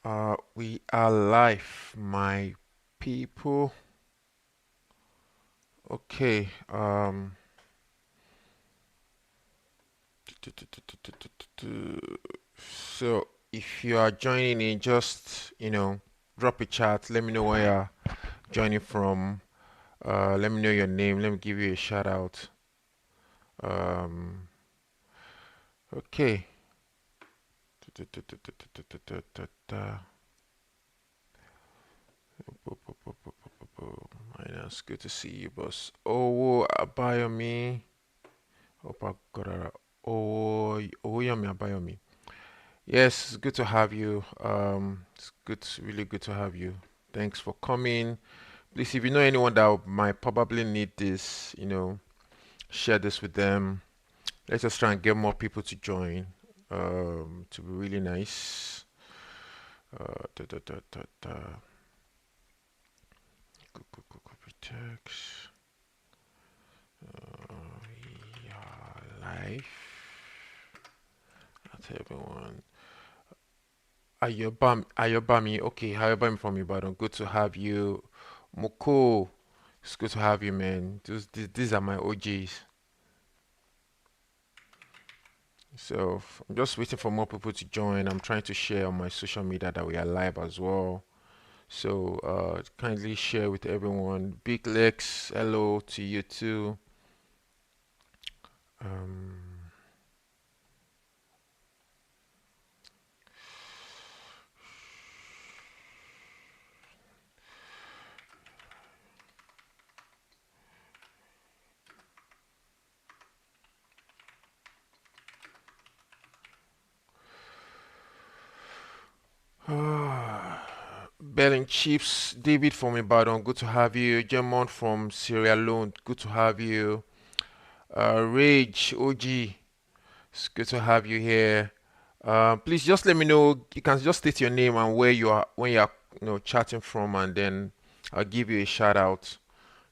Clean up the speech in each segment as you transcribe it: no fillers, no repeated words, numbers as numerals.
We are live, my people. Okay. So if you are joining in, just drop a chat. Let me know where you're joining from. Let me know your name. Let me give you a shout out. Um, okay. Minus, good to see you, boss. Oh, Abayomi. Opakora. Oh, Yami Abayomi. Yes, it's good to have you. It's good, really good to have you. Thanks for coming. Please, if you know anyone that might probably need this, share this with them. Let's just try and get more people to join. To be really nice. Da, da, da, da, da. Copy text. Yeah, live. That's everyone. Ayobami, okay, Ayobami from Ibadan. Good to have you. Moko, it's good to have you, man. These are my OGs. So I'm just waiting for more people to join. I'm trying to share on my social media that we are live as well. So kindly share with everyone. Big Lex, hello to you too. Um, Belling Chiefs, David from Ibadan, good to have you. Gemont from Sierra Leone, good to have you. Rage OG, it's good to have you here. Please just let me know. You can just state your name and where you are when you are, chatting from, and then I'll give you a shout out.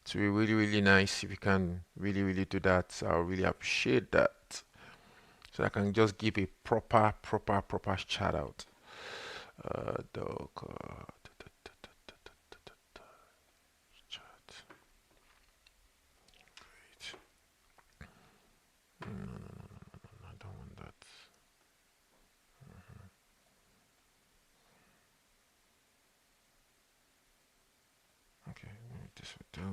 To be really, really nice if you can really, really do that. I'll really appreciate that. So I can just give a proper shout out. Dog, chat. Wait. No, I don't want that. Okay, maybe this will do.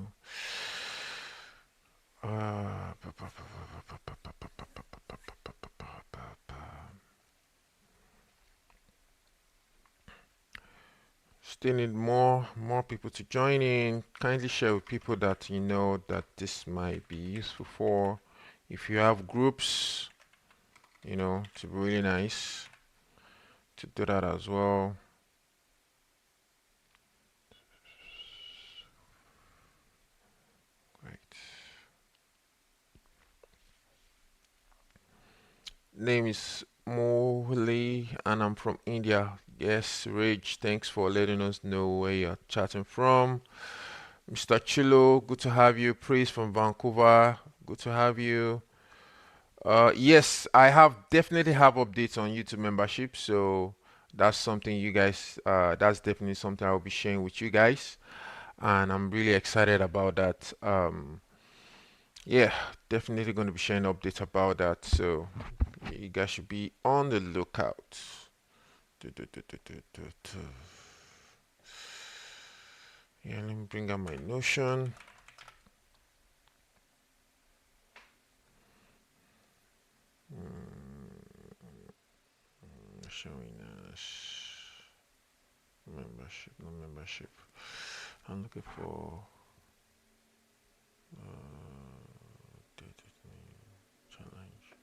Uh, Still need more people to join in. Kindly share with people that you know that this might be useful for. If you have groups, to be really nice to do that as well. Great. Name is Mohli and I'm from India. Yes, Rage, thanks for letting us know where you're chatting from. Mr. Chilo, good to have you. Praise from Vancouver, good to have you. Yes, I have definitely have updates on YouTube membership, so that's something you guys, that's definitely something I'll be sharing with you guys, and I'm really excited about that. Yeah, definitely going to be sharing updates about that, so you guys should be on the lookout. Du- du- du- du- du- du- du. Yeah, let me bring up my Notion. Showing us membership, no membership. I'm looking for updated challenge.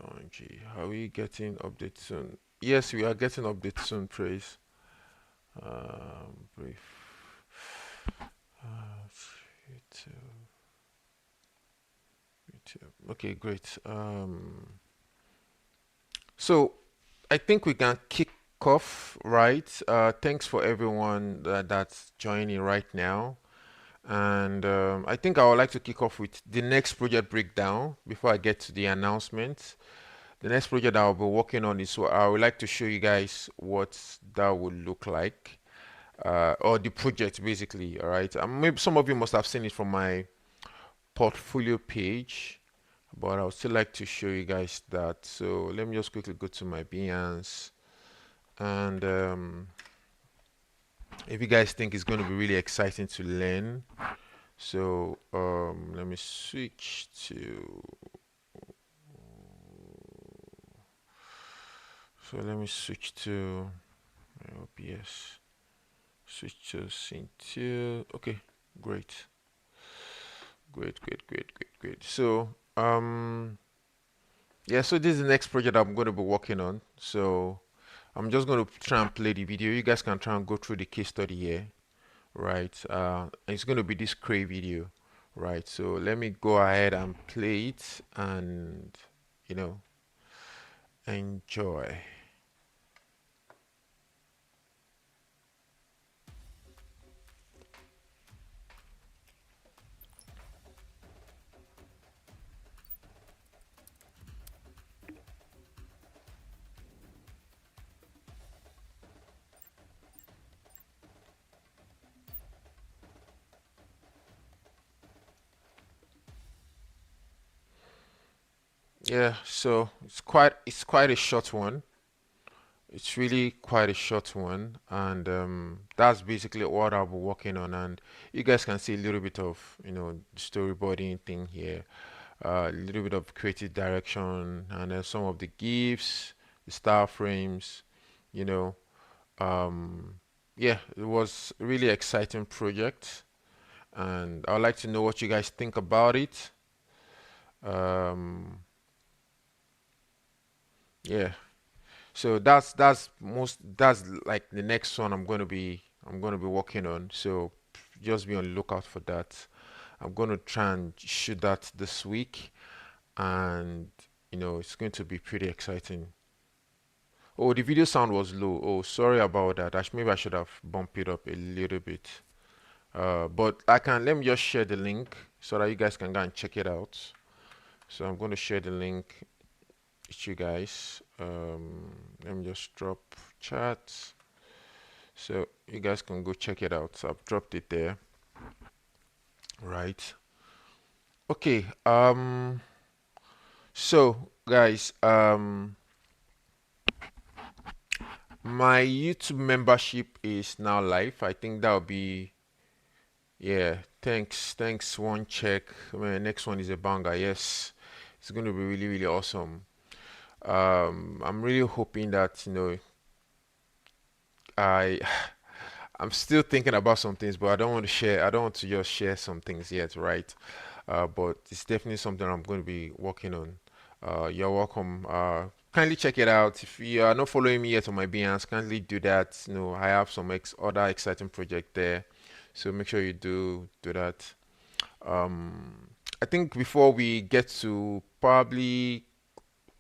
OMG, are we getting updates soon? Yes, we are getting updates soon. Praise. Brief. YouTube. YouTube. Okay, great. So I think we can kick off, right? Thanks for everyone that's joining right now. And I think I would like to kick off with the next project breakdown before I get to the announcement. The next project I'll be working on is, so I would like to show you guys what that would look like, or the project basically. All right. Maybe some of you must have seen it from my portfolio page, but I would still like to show you guys that. So let me just quickly go to my Behance, and if you guys think it's going to be really exciting to learn, so let me switch to. So let me switch to OBS. Switch to Sync 2. Okay, great. Great. So, yeah, so this is the next project I'm going to be working on. So, I'm just going to try and play the video. You guys can try and go through the case study here, right? It's going to be this Cray video, right? So, let me go ahead and play it and, you know, enjoy. Yeah, so it's quite a short one. It's really quite a short one, and that's basically what I'll be working on. And you guys can see a little bit of, storyboarding thing here, a little bit of creative direction, and then some of the GIFs, the star frames, you know. Um, yeah, it was a really exciting project, and I'd like to know what you guys think about it. Um, yeah. So that's like the next one I'm gonna be working on. So just be on the lookout for that. I'm gonna try and shoot that this week, and it's going to be pretty exciting. Oh, the video sound was low. Oh, sorry about that. Maybe I should have bumped it up a little bit. But let me just share the link so that you guys can go and check it out. So I'm going to share the link with you guys. Let me just drop chat so you guys can go check it out. So I've dropped it there, right? Okay. So guys, my YouTube membership is now live. I think that'll be, yeah. Thanks. One check. Next one is a banger. Yes, it's going to be really, really awesome. I'm really hoping that I I'm still thinking about some things, but I don't want to share. I don't want to just share some things yet, right? But it's definitely something I'm going to be working on. You're welcome. Kindly check it out. If you are not following me yet on my Behance, kindly do that. I have some other exciting project there, so make sure you do that. I think before we get to probably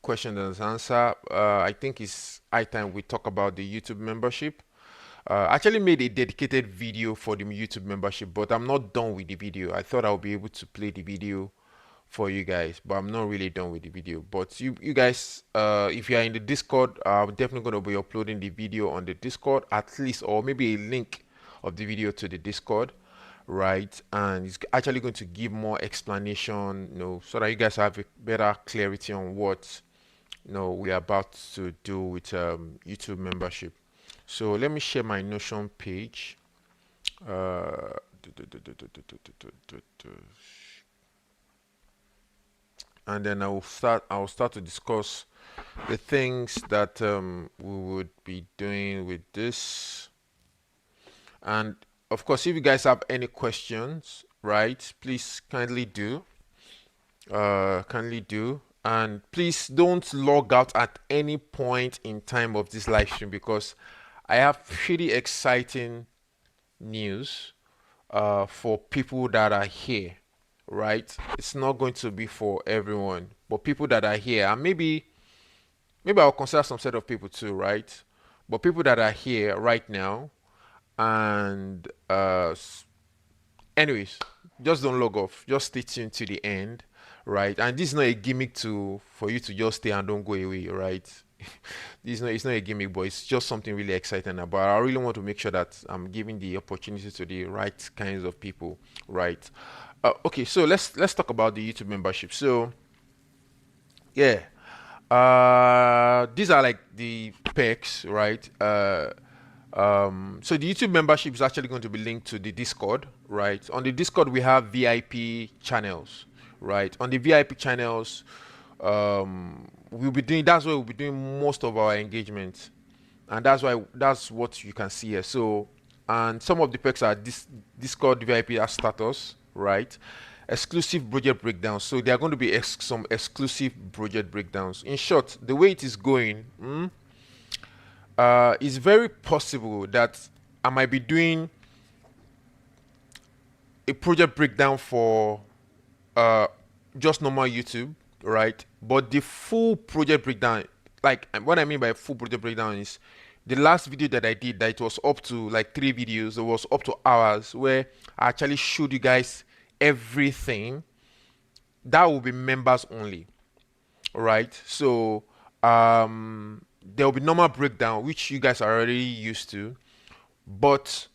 question and answer, I think it's high time we talk about the YouTube membership. I actually made a dedicated video for the YouTube membership, but I'm not done with the video. I thought I'll be able to play the video for you guys, but I'm not really done with the video. But you guys, if you are in the Discord, I'm definitely going to be uploading the video on the Discord at least, or maybe a link of the video to the Discord, right? And it's actually going to give more explanation, so that you guys have a better clarity on what we're about to do with YouTube membership. So let me share my Notion page. Uh, and then I'll start to discuss the things that we would be doing with this. And of course, if you guys have any questions, right, please kindly do, and please don't log out at any point in time of this live stream, because I have pretty exciting news for people that are here, right? It's not going to be for everyone, but people that are here, and maybe I'll consider some set of people too, right? But people that are here right now, and anyways, just don't log off. Just stay tuned to the end, right? And this is not a gimmick to for you to just stay and don't go away, right? This is not it's not a gimmick, but it's just something really exciting about. I really want to make sure that I'm giving the opportunity to the right kinds of people, right? Okay, so let's talk about the YouTube membership. So yeah, these are like the perks, right? So the YouTube membership is actually going to be linked to the Discord, right? On the Discord, we have VIP channels, right? On the VIP channels, we'll be doing that's where we'll be doing most of our engagement, and that's what you can see here. So, and some of the perks are this Discord VIP as status, right? Exclusive project breakdowns. So there are going to be some exclusive project breakdowns. In short, the way it is going, it's very possible that I might be doing a project breakdown for uh, just normal YouTube, right? But the full project breakdown, like what I mean by full project breakdown is the last video that I did that it was up to like 3 videos, it was up to hours where I actually showed you guys everything. That will be members only, right? So there will be normal breakdown which you guys are already used to, but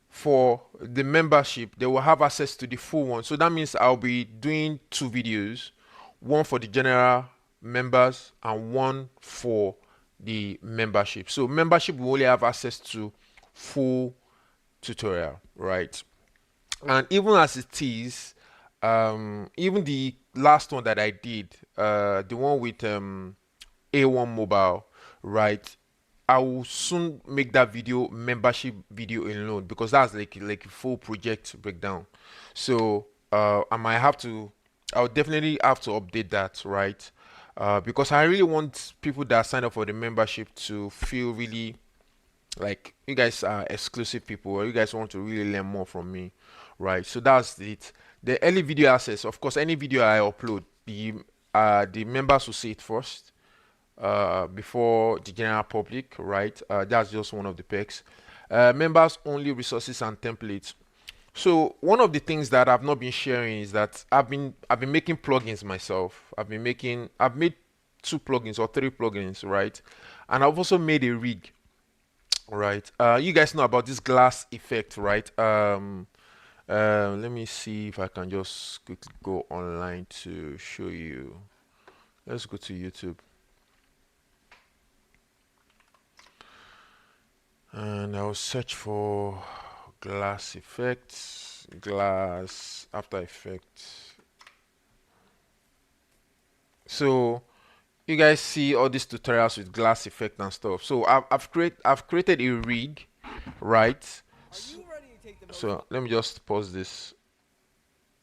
for the membership they will have access to the full one. So that means I'll be doing 2 videos, one for the general members and one for the membership. So membership will only have access to full tutorial, right? And even as it is, even the last one that I did, the one with A1 Mobile, right? I will soon make that video membership video alone because that's like a full project breakdown. So I might have to, I'll definitely have to update that, right? Because I really want people that sign up for the membership to feel really like you guys are exclusive people or you guys want to really learn more from me, right? So that's it. The early video access, of course, any video I upload, the members will see it first before the general public, right? That's just one of the perks. Members only resources and templates. So one of the things that I've not been sharing is that I've been making plugins myself. I've made 2 plugins or 3 plugins, right? And I've also made a rig, right? You guys know about this glass effect, right? Let me see if I can just quickly go online to show you. Let's go to YouTube. And I'll search for glass effects, glass After Effects. So you guys see all these tutorials with glass effect and stuff. So I've created a rig, right? So let me just pause this.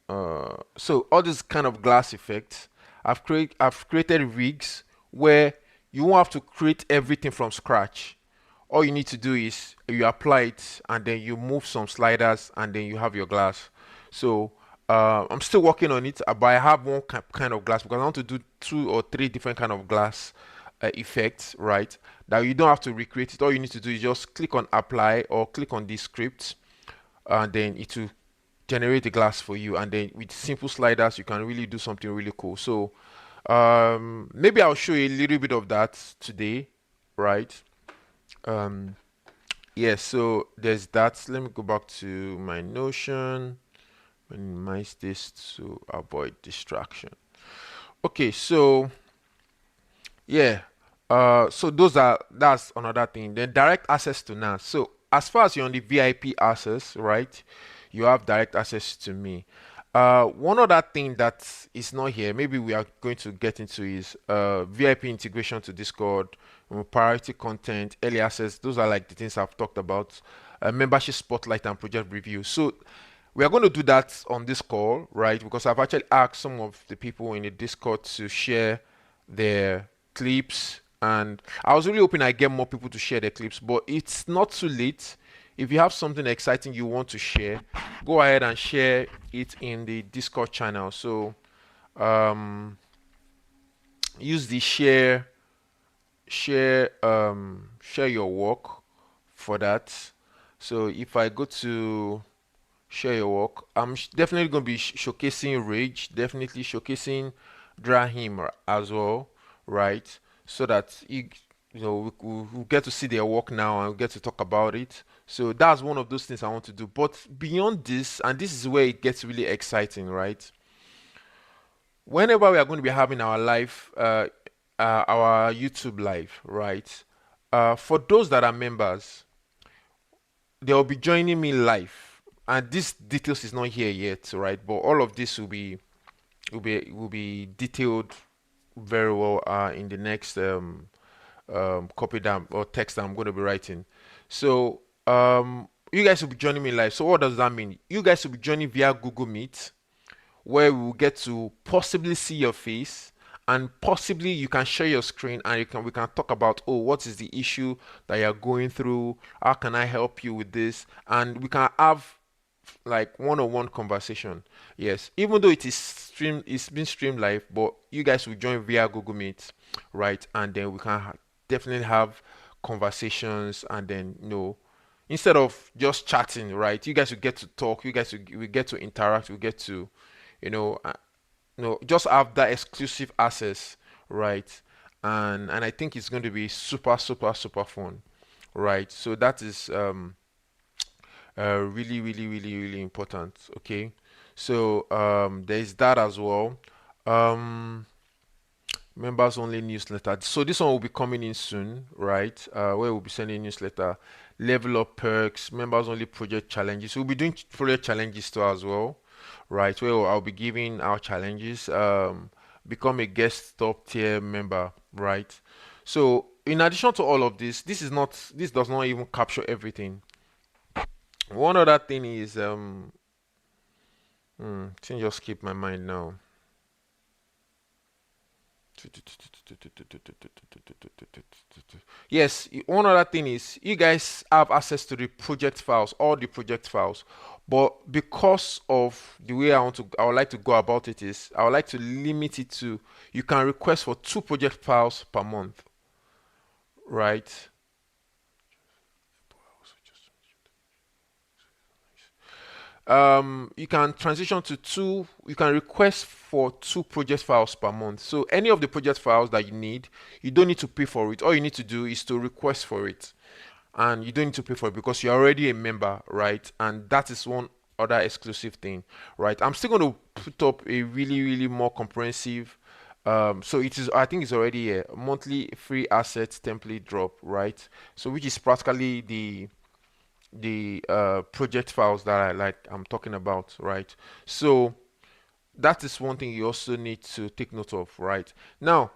So all these kind of glass effects, I've created rigs where you won't have to create everything from scratch. All you need to do is you apply it and then you move some sliders and then you have your glass. So I'm still working on it, but I have one kind of glass because I want to do 2 or 3 different kind of glass effects, right? That you don't have to recreate it. All you need to do is just click on apply or click on this script and then it will generate a glass for you, and then with simple sliders you can really do something really cool. So maybe I'll show you a little bit of that today, right? um yes, so there's that. Let me go back to my Notion, minimize this to avoid distraction. Okay, so yeah, so that's another thing. Then direct access to NAS. So as far as you're on the VIP access, right, you have direct access to me. One other thing that is not here, maybe we are going to get into, is VIP integration to Discord, priority content, early access. Those are like the things I've talked about. Membership spotlight and project review. So we are going to do that on this call, right? Because I've actually asked some of the people in the Discord to share their clips, and I was really hoping I get more people to share their clips, but it's not too late. If you have something exciting you want to share, go ahead and share it in the Discord channel. So use the share your work for that. So if I go to share your work. I'm definitely going to be showcasing Rage, definitely showcasing Drahim as well, right? So that we get to see their work now and we get to talk about it. So that's one of those things I want to do. But beyond this, and this is where it gets really exciting, right? Whenever we are going to be having our live, our YouTube live, right? For those that are members, they'll be joining me live, and this details is not here yet, right? But all of this will be detailed very well in the next copy that or text that I'm going to be writing. So you guys will be joining me live. So what does that mean? You guys will be joining via Google Meet, where we will get to possibly see your face, and possibly you can share your screen and we can talk about, oh, what is the issue that you're going through, how can I help you with this, and we can have like one-on-one conversation. Yes, even though it's been streamed live, but you guys will join via Google Meet, right? And then we can definitely have conversations, and then instead of just chatting, right? You guys will get to talk, you guys will get to interact, we get to you know uh, just have that exclusive access, right? And I think it's going to be super super super fun, right? So that is really really really really important. Okay, so there's that as well. um Members only newsletter. So this one will be coming in soon, right? Where we'll be sending newsletter, level up perks, members only project challenges. We'll be doing project challenges too as well, right? Where I'll be giving our challenges. Become a guest top tier member, right? So in addition to all of this, this does not even capture everything. One other thing is thing just keep my mind now. Yes, one other thing is you guys have access to the project files, all the project files. But because of the way I would like to go about it is I would like to limit it to you can request for two project files per month, right? You can transition to two, you can request for two project files per month. So any of the project files that you need, you don't need to pay for it. All you need to do is to request for it, and you don't need to pay for it because you're already a member, right? And that is one other exclusive thing, right? I'm still going to put up a really really more comprehensive, so it is, I think it's already a monthly free assets template drop, right? So which is practically the project files that I'm talking about, right? So that is one thing you also need to take note of, right? Now,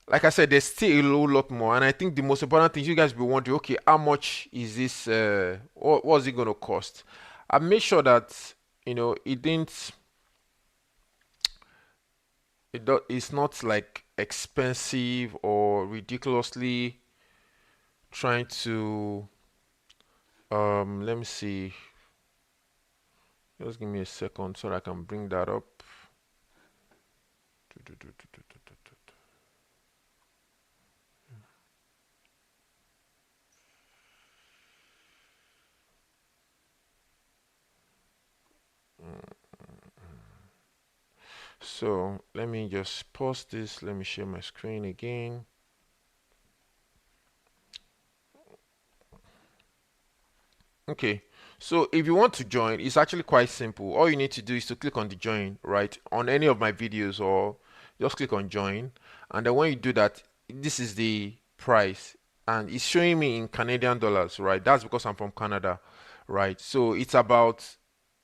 like I said, there's still a whole lot more, and I think the most important thing you guys be wondering, okay, how much is this? What's it gonna cost? I made sure that it didn't, it's not like expensive or ridiculously trying to. Let me see. Just give me a second so that I can bring that up. So let me just pause this. Let me share my screen again. Okay, so if you want to join, it's actually quite simple. All you need to do is to click on the join, right, on any of my videos, or just click on join. And then when you do that, this is the price, and it's showing me in Canadian dollars, right? That's because I'm from Canada, right? So it's about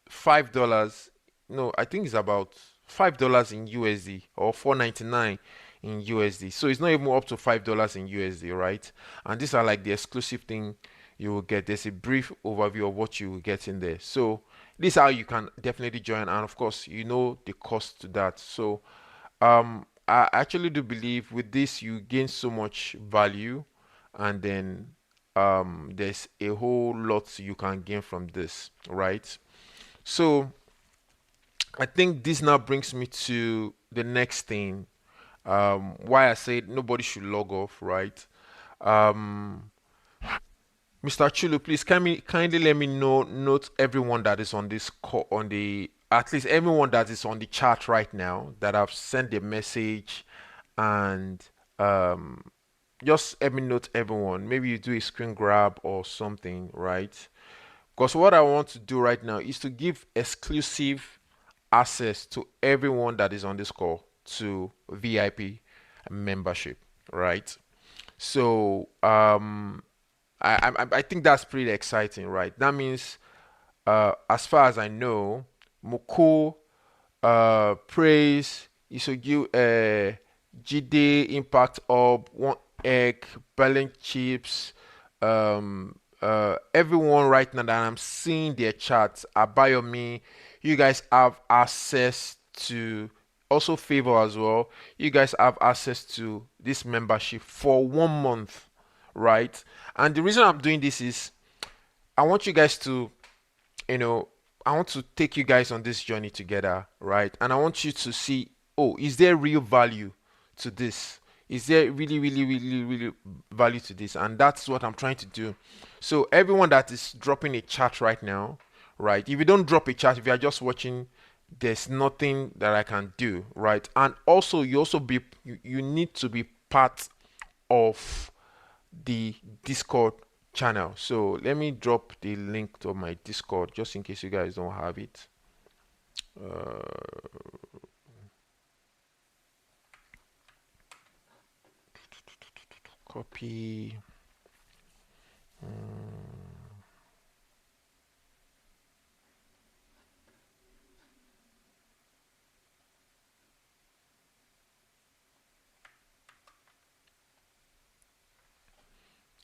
$5. No, I think it's about $5 in USD, or 4.99 in USD. So it's not even up to $5 in USD, right? And these are like the exclusive thing you will get. There's a brief overview of what you will get in there. So this is how you can definitely join, and of course the cost to that. So I actually do believe with this you gain so much value, and then there's a whole lot you can gain from this, right? So I think this now brings me to the next thing. Why I said nobody should log off, right? Um, Mr. Chulu, please kindly let me know note everyone that is on this call, on the at least everyone that is on the chat right now that I've sent a message, and um just let me note everyone. Maybe you do a screen grab or something, right? Because what I want to do right now is to give exclusive access to everyone that is on this call to VIP membership, right? So I think that's pretty exciting, right? That means, as far as I know, Moko, Praise, Isogu, GD, Impact Up, One Egg, Balance Chips, everyone right now that I'm seeing their chats, Abayomi, you guys have access to, also Favor as well. You guys have access to this membership for 1 month, right? And the reason I'm doing this is I want you guys to, you know, I want to take you guys on this journey together, right? And I want you to see, oh, is there real value to this? Is there really value to this? And that's what I'm trying to do. So everyone that is dropping a chat right now, right? If you don't drop a chat, if you are just watching, there's nothing that I can do, right? And also, you need to be part of the Discord channel. So let me drop the link to my Discord just in case you guys don't have it. Uh, Copy.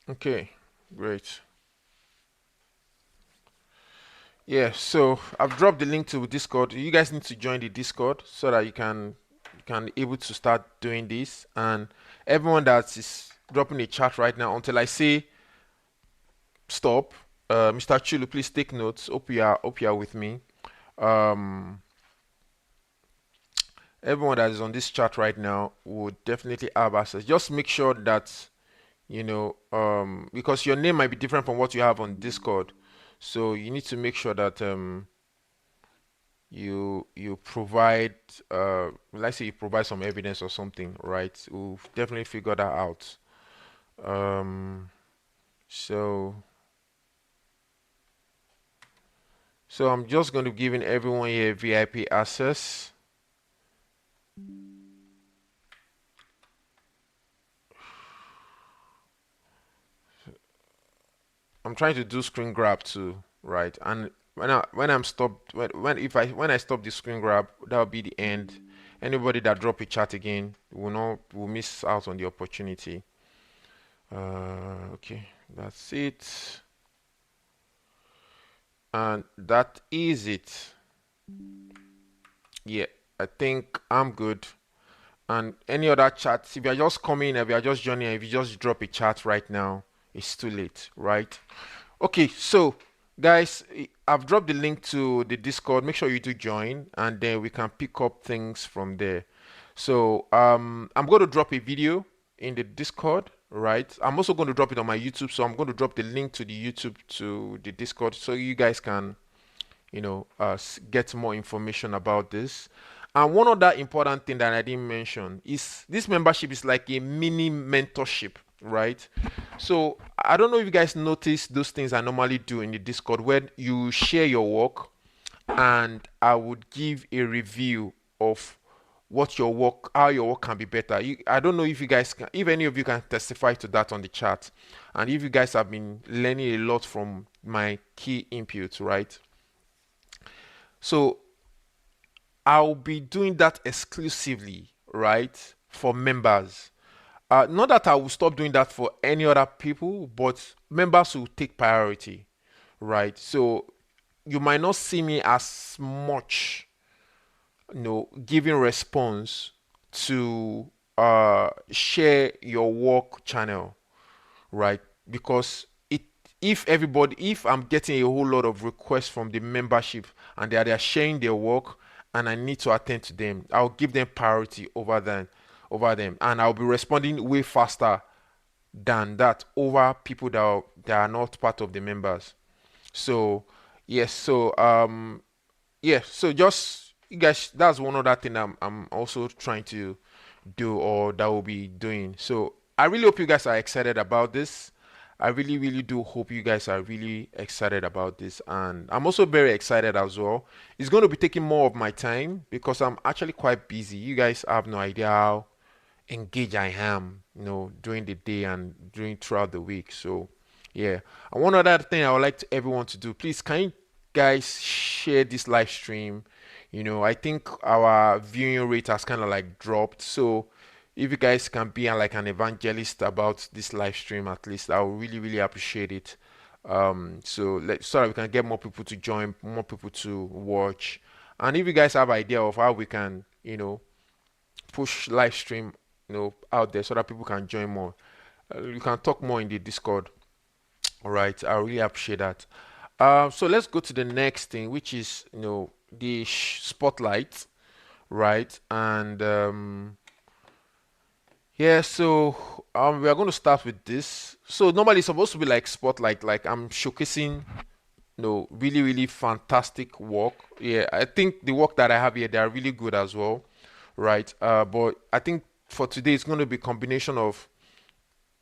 Okay, great. Yeah, so I've dropped the link to Discord. You guys need to join the Discord so that you can able to start doing this. And everyone that is dropping a chat right now, until I say stop, Mr. Chulu, please take notes. Hope you are with me. Um, Everyone that is on this chat right now would definitely have access. Just make sure that because your name might be different from what you have on Discord, so you need to make sure that you provide, let's say you provide some evidence or something, right? We'll definitely figure that out. Um, so so I'm just going to giving everyone here VIP access. I'm trying to do screen grab too, right? And when I stop the screen grab, that'll be the end. Anybody that drop a chat again will miss out on the opportunity. Okay, that's it, and that is it. Yeah, I think I'm good. And any other chats, if you're just coming, if you're just joining, if you just drop a chat right now, it's too late, right? Okay, so guys, I've dropped the link to the Discord. Make sure you do join, and then we can pick up things from there. So I'm going to drop a video in the Discord, right? I'm also going to drop it on my YouTube, so I'm going to drop the link to the YouTube to the Discord, so you guys can get more information about this. And one other important thing that I didn't mention is this membership is like a mini mentorship, right? So I don't know if you guys notice those things I normally do in the Discord where you share your work and I would give a review of how your work can be better. I don't know if you guys can, if any of you can testify to that on the chat, and if you guys have been learning a lot from my key inputs, right? So I'll be doing that exclusively, right, for members. Not that I will stop doing that for any other people, but members will take priority, right? So you might not see me as much, giving response to share your work channel, right? Because if I'm getting a whole lot of requests from the membership and they are sharing their work and I need to attend to them, I'll give them priority over them, and I'll be responding way faster than that over people that are not part of the members. So yes, so just you guys, that's one other thing I'm also trying to do, or that will be doing. So I really hope you guys are excited about this. I really, really do hope you guys are really excited about this, and I'm also very excited as well. It's going to be taking more of my time because I'm actually quite busy. You guys have no idea how engaged I am, during the day and during throughout the week. So, yeah. And one other thing I would like everyone to do, please, can you guys share this live stream? I think our viewing rate has kind of like dropped. So, if you guys can be like an evangelist about this live stream, at least, I would really, really appreciate it. So that we can get more people to join, more people to watch. And if you guys have idea of how we can, push live stream out there so that people can join more, you can talk more in the Discord. All right, I really appreciate that. So let's go to the next thing, which is the spotlight, right? And yeah, so we are going to start with this. So normally it's supposed to be like spotlight, like I'm showcasing really, really fantastic work. Yeah, I think the work that I have here, they are really good as well, right? But I think for today, it's going to be a combination of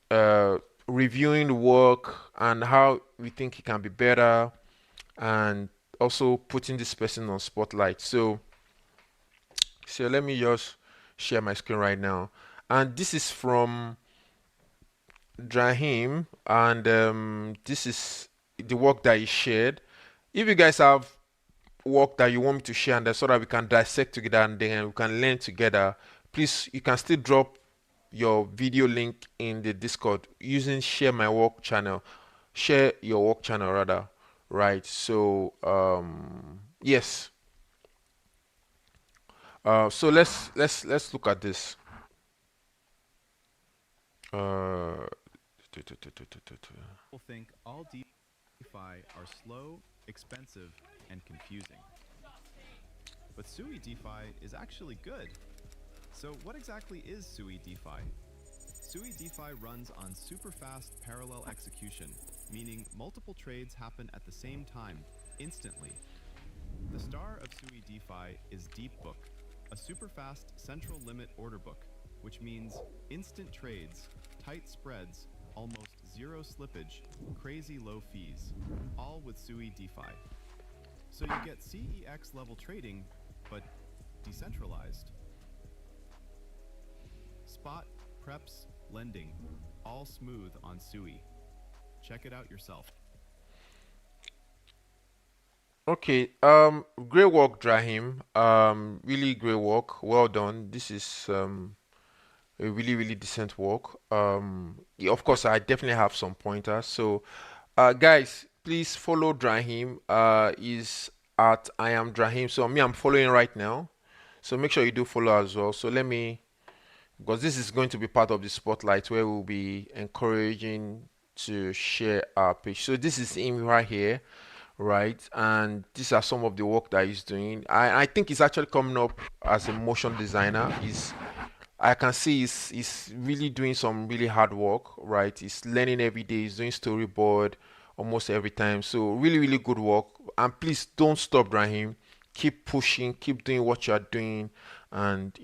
uh, reviewing the work and how we think it can be better, and also putting this person on spotlight. So let me just share my screen right now. And this is from Drahim, and this is the work that he shared. If you guys have work that you want me to share, and so that we can dissect together and then we can learn together, please, you can still drop your video link in the Discord using share my work channel, share your work channel rather, right? So yes, so let's look at this. uh People think all DeFi are slow, expensive, and confusing. But Sui DeFi is actually good. So what exactly is Sui DeFi? Sui DeFi runs on super fast parallel execution, meaning multiple trades happen at the same time, instantly. The star of Sui DeFi is DeepBook, a super fast central limit order book, which means instant trades, tight spreads, almost zero slippage, crazy low fees, all with Sui DeFi. So you get CEX level trading, but decentralized. Spot, preps, lending, all smooth on Sui. Check it out yourself. okay, great work, Drahim. Really great work, well done. This is a really, really decent work. Yeah, of course, I definitely have some pointers. So guys, please follow Drahim. Is at I am Drahim. So me, I'm following right now. So make sure you do follow as well. So let me, because this is going to be part of the spotlight where we'll be encouraging to share our page. So this is him right here, right? And these are some of the work that he's doing. I think he's actually coming up as a motion designer. I can see he's really doing some really hard work, right? He's learning every day. He's doing storyboard almost every time. So really, really good work. And please don't stop, Brahim. Keep pushing, keep doing what you're doing, and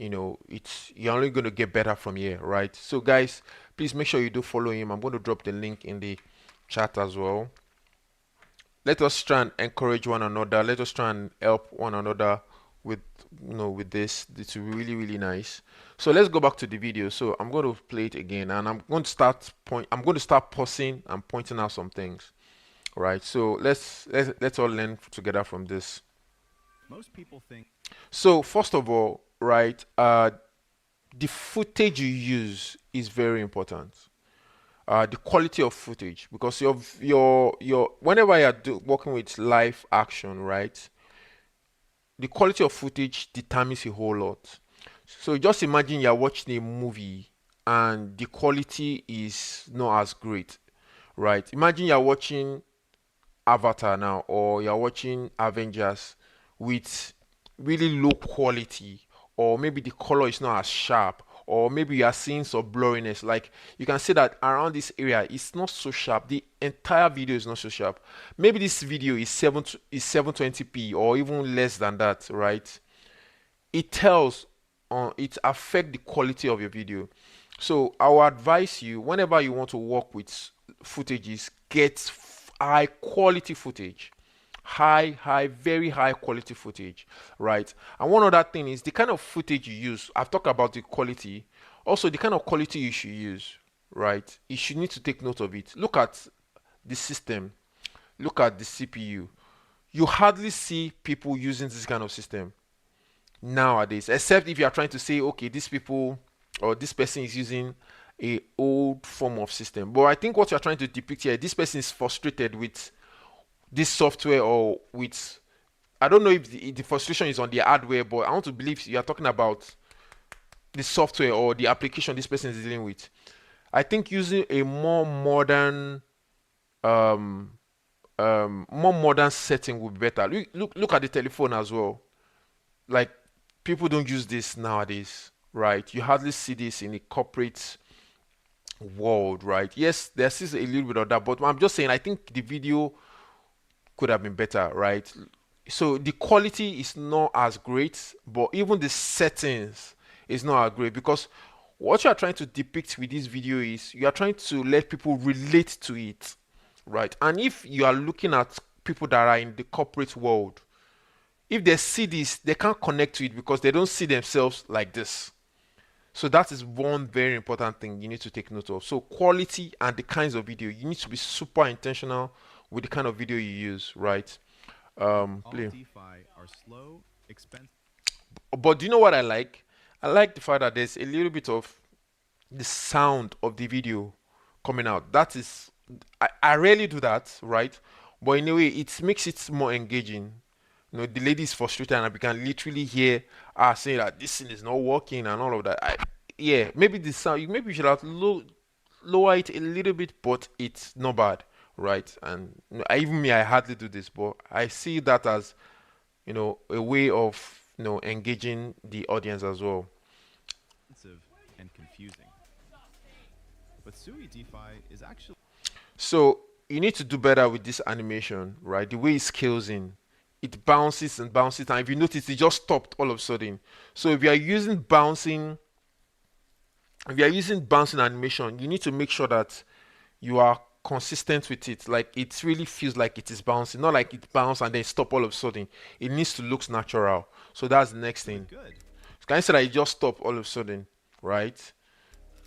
it's you're only going to get better from here, right? So guys, please make sure you do follow him. I'm going to drop the link in the chat as well. Let us try and encourage one another. Let us try and help one another with with this. This will be really, really nice. So let's go back to the video. So I'm going to play it again, and I'm going to start pausing and pointing out some things. All right. So let's all learn together from this. Most people think So first of all, right, the footage you use is very important. The quality of footage, because your whenever you're working with live action, right, the quality of footage determines a whole lot. So just imagine you're watching a movie and the quality is not as great, right? Imagine you're watching Avatar now, or you're watching Avengers with really low quality, or maybe the color is not as sharp, or maybe you are seeing some blurriness. Like you can see that around this area it's not so sharp. The entire video is not so sharp. Maybe this video is 720p or even less than that, right? It tells it affect the quality of your video. So I will advise you, whenever you want to work with footages, get high quality footage, very high quality footage, right? And one other thing is the kind of footage you use. I've talked about the quality, also the kind of quality you should use, right? You should need to take note of it. Look at the system, look at the CPU. You hardly see people using this kind of system nowadays, except if you are trying to say, okay, these people or this person is using a old form of system. But I think what you're trying to depict here, this person is frustrated with this software or with, I don't know if the frustration is on the hardware, but I want to believe you are talking about the software or the application this person is dealing with. I think using a um, more modern setting would be better. Look at the telephone as well. Like people don't use this nowadays, right? You hardly see this in a corporate world, right? Yes, there's a little bit of that, but I'm just saying I think the video could have been better, right? So the quality is not as great, but even the settings is not as great because what you are trying to depict with this video is you are trying to let people relate to it, right? And if you are looking at people that are in the corporate world, if they see this, they can't connect to it because they don't see themselves like this. So that is one very important thing you need to take note of. So quality and the kinds of video, you need to be super intentional with the kind of video you use, right? All Play. DeFi are slow, expensive. But do you know what I like? I like the fact that there's a little bit of the sound of the video coming out. That is, I rarely do that, right? But in a way, it makes it more engaging. You know, the lady is frustrated, and we can literally hear her saying that this thing is not working and all of that. Yeah, maybe the sound, maybe you should have lower it a little bit, but it's not bad, right? And even me, I hardly do this, but I see that as a way of engaging the audience as well. And confusing. But Sui DeFi is actually So you need to do better with this animation, right? The way it scales in, it bounces and bounces, and if you notice, it just stopped all of a sudden. So if you are using bouncing animation, you need to make sure that you are consistent with it. Like it really feels like it is bouncing, not like it bounce and then stop all of a sudden. It needs to look natural. So that's the next thing. good. Can I say that it just stopped all of a sudden, right?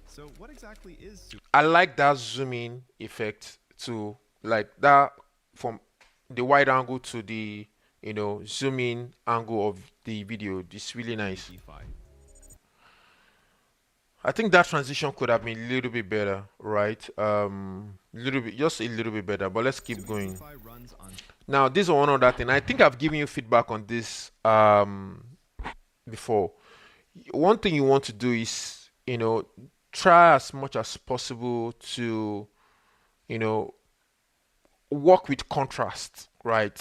So what exactly is Sui? I like that zoom in effect to like that from the wide angle to the zoom in angle of the video. It's really nice. DeFi? I think that transition could have been a little bit better, right? Little bit, just a little bit better. But let's keep Sui going. DeFi runs on Now, this is one other thing. I think I've given you feedback on this before. One thing you want to do is try as much as possible to you know work with contrast, right?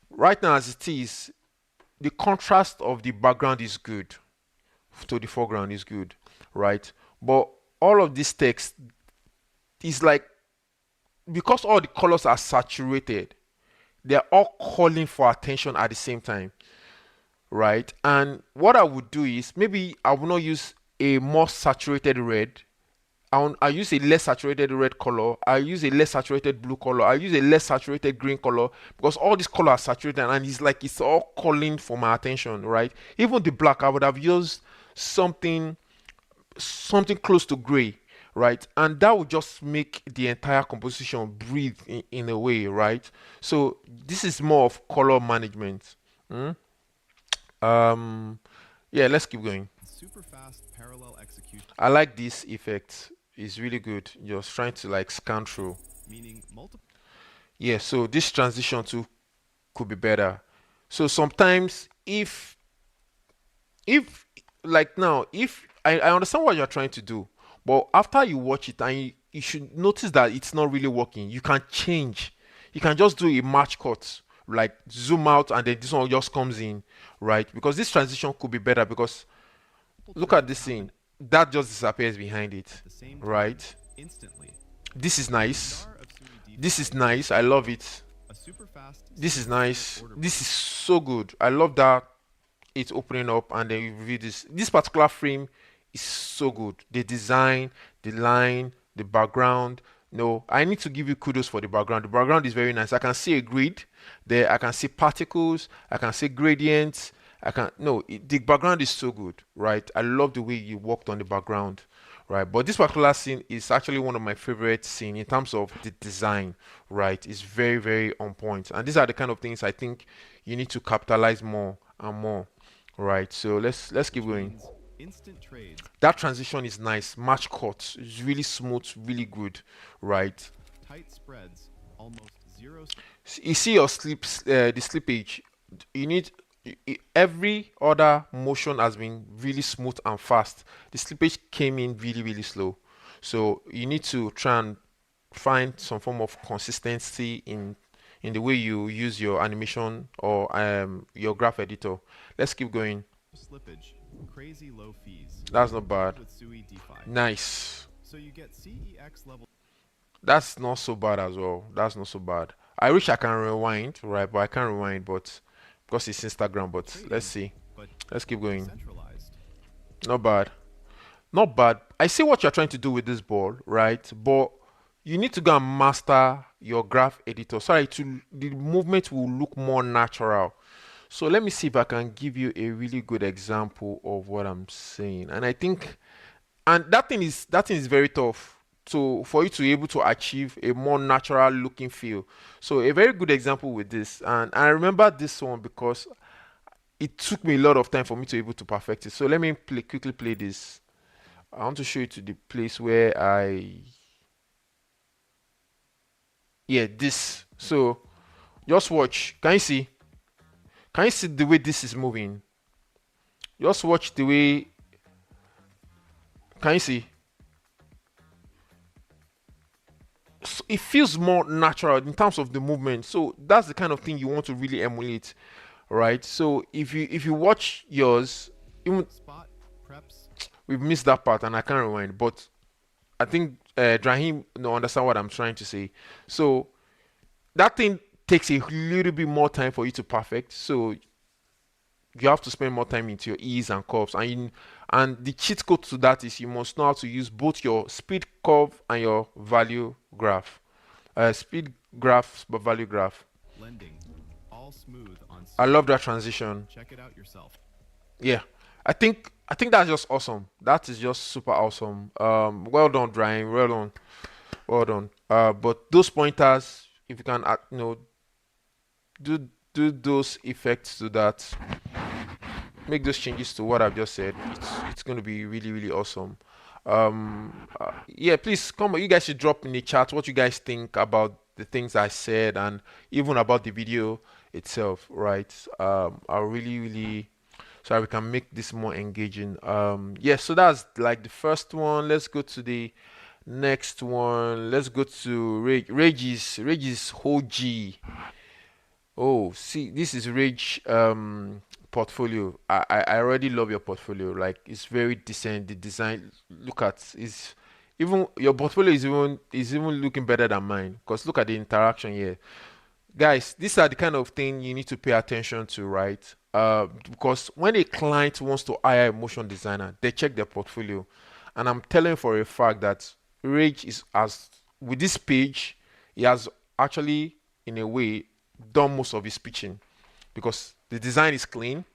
Right now, as it is, the contrast of the background is good to the foreground is good, right? But all of this text is like, because all the colors are saturated, they're all calling for attention at the same time, right? And what I would do is maybe I will not use a more saturated red. I use a less saturated red color. I use a less saturated blue color. I use a less saturated green color because all these colors are saturated and it's like it's all calling for my attention, right? Even the black, I would have used something close to gray, right? And that would just make the entire composition breathe in a way, right? So this is more of color management. Mm? Um, yeah, let's keep going. super fast parallel execution, I like this effect. It's really good. Just trying to like scan through. meaning multiple Yeah, so this transition too could be better. So sometimes if like now, if I understand what you're trying to do, but after you watch it and you should notice that it's not really working, you can change. You can just do a match cut, like zoom out and then this one just comes in, right? Because this transition could be better because look at this thing. that just disappears behind it, at the same time right? instantly. This is The nice. star of Sui This is DeFi nice. I love it. a super fast This is supersonic nice. order This book. is so good. I love that it's opening up and then you review this. This particular frame is so good. The design, the line, the background. No, I need to give you kudos for the background. The background is very nice. I can see a grid there. I can see particles. I can see gradients. I can no. The background is so good, right? I love the way you worked on the background, right? But this particular scene is actually one of my favorite scene in terms of the design, right? It's very very on point, and these are the kind of things I think you need to capitalize more and more, right? So let's keep Which going. means instant trades, That transition is nice. Match cut is really smooth, really good, right? tight spreads, almost zero. You see your the slippage. You need every other motion has been really smooth and fast. The slippage came in really really slow, so you need to try and find some form of consistency in the way you use your animation or your graph editor. Let's keep going. Slippage, crazy low fees, That's not all bad. with Sui DeFi. Nice. So you get CEX level That's not so bad as well. That's not so bad. I wish I can rewind, right? But I can't rewind, but because it's Instagram. But let's trading, see. but Let's keep going. decentralized. Not bad. Not bad. I see what you're trying to do with this ball, right? But you need to go and master your graph editor so that the movement will look more natural. So let me see if I can give you a really good example of what I'm saying. And I think, and that thing is very tough to for you to be able to achieve a more natural looking feel. So a very good example with this, and I remember this one because it took me a lot of time for me to be able to perfect it. So let me quickly play this. I want to show you to the place where yeah, this. So just watch. Can you see? Can you see the way this is moving? Just watch the way. Can you see? So it feels more natural in terms of the movement. So that's the kind of thing you want to really emulate, right? So if you watch yours, even Spot preps we've missed that part and I can't rewind, but I think Drahim no understand what I'm trying to say. So that thing takes a little bit more time for you to perfect. So you have to spend more time into your ease and curves, and the cheat code to that is you must know how to use both your speed curve and your value graph. Speed graph but value graph. lending, all smooth on I love Sui. that transition. Check it out yourself. Yeah, I think that's just awesome. That is just super awesome. Well done, Brian. Well done. Well done. But those pointers, if you can, do those effects to that, make those changes to what I've just said. It's going to be really really awesome. Yeah, please come. You guys should drop in the chat what you guys think about the things I said and even about the video itself. Right? I really really so we can make this more engaging. Yeah. So that's like the first one. Let's go to the next one. Let's go to Rage's whole G. Oh, see, this is Rage portfolio. I already love your portfolio. Like it's very decent. The design, look at is even your portfolio is even looking better than mine. Cause look at the interaction here, guys. These are the kind of thing you need to pay attention to, right? Because when a client wants to hire a motion designer, they check their portfolio, and I'm telling you for a fact that Rage is as with this page, he has actually in a way done most of his pitching because the design is clean,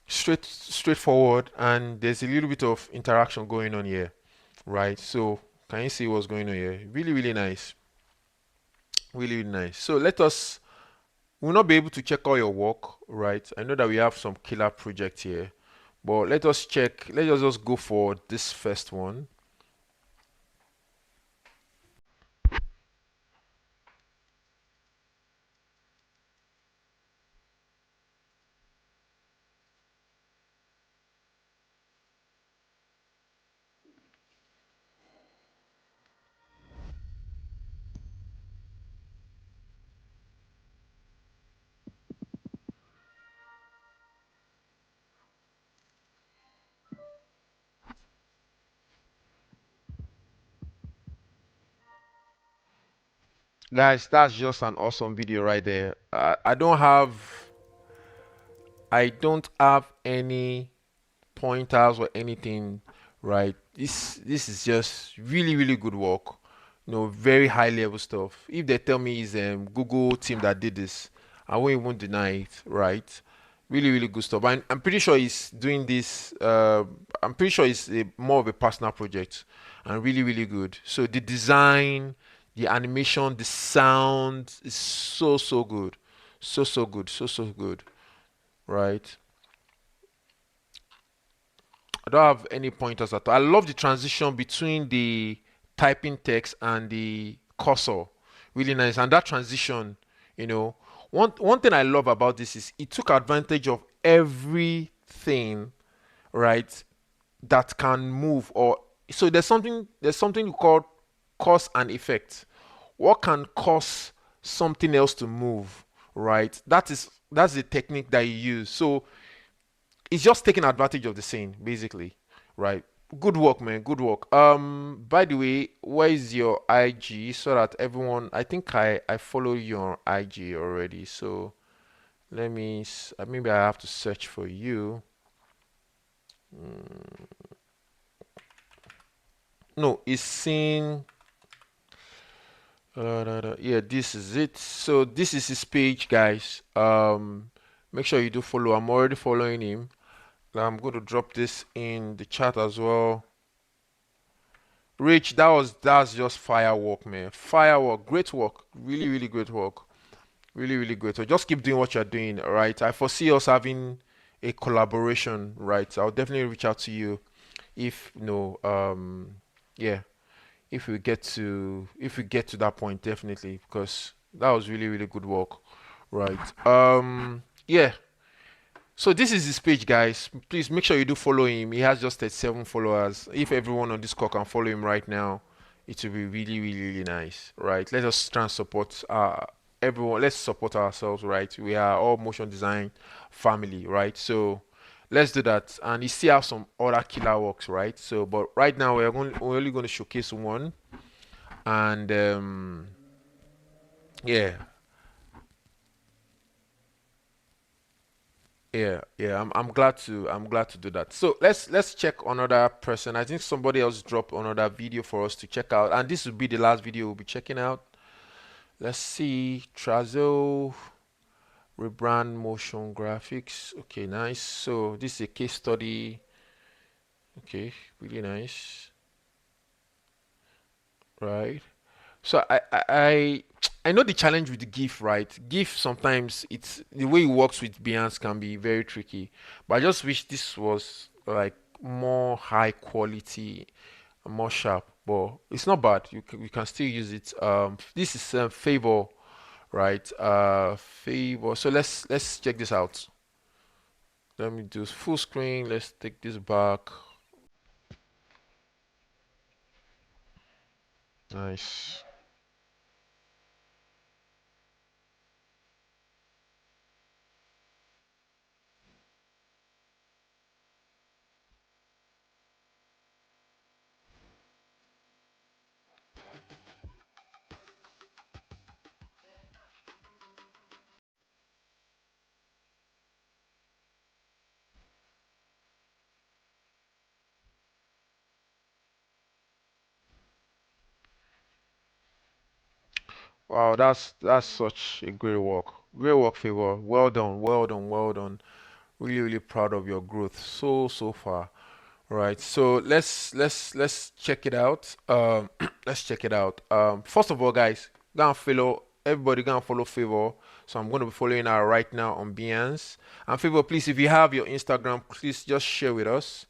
straightforward, and there's a little bit of interaction going on here, right? So can you see what's going on here? Really, really nice, really, really nice. So let us. We'll not be able to check all your work, right? I know that we have some killer projects here, but let us check. Let us just go for this first one. Guys, that's just an awesome video right there. I don't have any pointers or anything, right? This is just really really good work. Very high level stuff. If they tell me it's Google team that did this, I won't even deny it, right? Really really good stuff. And I'm pretty sure he's doing this. I'm pretty sure it's more of a personal project, and really really good. So the design, the animation, the sound is so good, so good, so good, right? I don't have any pointers at all. I love the transition between the typing text and the cursor. Really nice. And that transition, you know, one thing I love about this is it took advantage of everything, right, that can move. Or so there's something you call cause and effect. What can cause something else to move, right? That's the technique that you use. So it's just taking advantage of the scene, basically, right? Good work, man. Good work. By the way, where is your IG so that everyone? I think I follow you on IG already. So maybe I have to search for you. No, it's seen. Yeah, this is it. So this is his page, guys. Make sure you do follow. I'm already following him. I'm going to drop this in the chat as well. Rich, that's just firework, man. Firework, great work, really, really great work, really, really great. So just keep doing what you're doing, all right? I foresee us having a collaboration, right? I'll definitely reach out to you if yeah, if we get to that point, definitely, because that was really, really good work, right? Yeah. So this is his page, guys. Please make sure you do follow him. He has just 37 followers. If everyone on this call can follow him right now, it will be really, really, really nice, right? Let us try and support everyone. Let's support ourselves, right? We are all motion design family, right? So let's do that. And you still have some other killer works, right? So, but right now we're only going to showcase one, and yeah. Yeah, I'm glad to do that. So let's check another person. I think somebody else dropped another video for us to check out, and this will be the last video we'll be checking out. Let's see, Trazo rebrand motion graphics. Okay, nice. So this is a case study. Okay, really nice, right? So I know the challenge with the GIF, right? GIF sometimes it's the way it works with Behance can be very tricky. But I just wish this was like more high quality, more sharp. But it's not bad. You can still use it. This is Favor, right? Favor. So let's check this out. Let me do full screen. Let's take this back. Nice. Wow, that's such a great work. Great work, Favor. Well done, well done, well done. Really, really proud of your growth so far. Right. So let's check it out. Let's check it out. First of all, guys, go and follow everybody. Go and follow Favor. So I'm going to be following her right now on Behance. And Favor, please, if you have your Instagram, please just share with us.